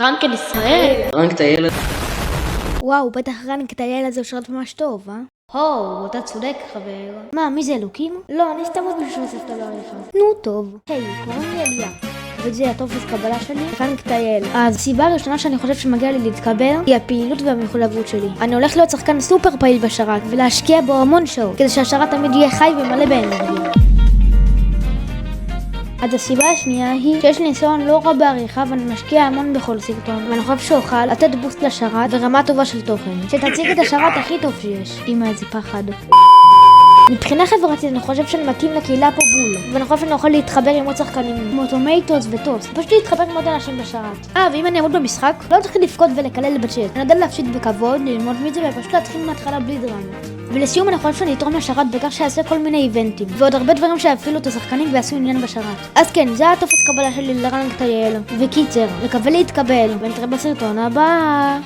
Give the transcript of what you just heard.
רנקל ישראל? רנק את הילד. וואו, בטח רנק את הילד הזה הוא שרת ממש טוב, אה? הו, אתה צודק חבר. מה, מי זה אלוקים? לא, אני סתם עוד מישהו שעושה את העריכה. נו, טוב. היי, קוראים לי אליה. וזה הטופס קבלה שלי, רנק את הילד. אז הסיבה הראשונה שאני חושב שמגיע לי להתקבל היא הפעילות והמחויבות שלי. אני הולך להיות שחקן סופר פעיל בשרת ולהשקיע בו המון שעות כדי שהשרת תמיד יהיה חי ומלא באנרגיה. אז הסיבה השנייה היא שיש לי ניסיון לא רע בעריכה ואני משקיע המון בכל סרטון ואני חושב שאוכל לתת בוסט לשרת ורמה טובה של תוכן שתציג את השרת הכי טוב שיש עם איזה פחד. מבחינה חברתית אני חושב שאני מתאים לקהילה פה בול ואני חושב שאני יכול להתחבר עם עוד שחקנים כמו טומטוס וטוסט פשוט להתחבר עם עוד אנשים בשרת. ואם אני אעמוד במשחק לא צריך לפקוד ולקלל בצ'אט, אני יודע להפשיט בכבוד, ללמוד מזה ופשוט להתחיל מההתחלה בלי דרמות. ולסיום אני חושב שאני אתרום לשרת בכך שיעשה כל מיני איבנטים ועוד הרבה דברים שיפעילו את השחקנים ויעשו עניין בשרת. אז כן, זה הטופס קבלה שלי לרנק טייל וקיצר, מקווה להתקבל ונתראה בסרטון הבא.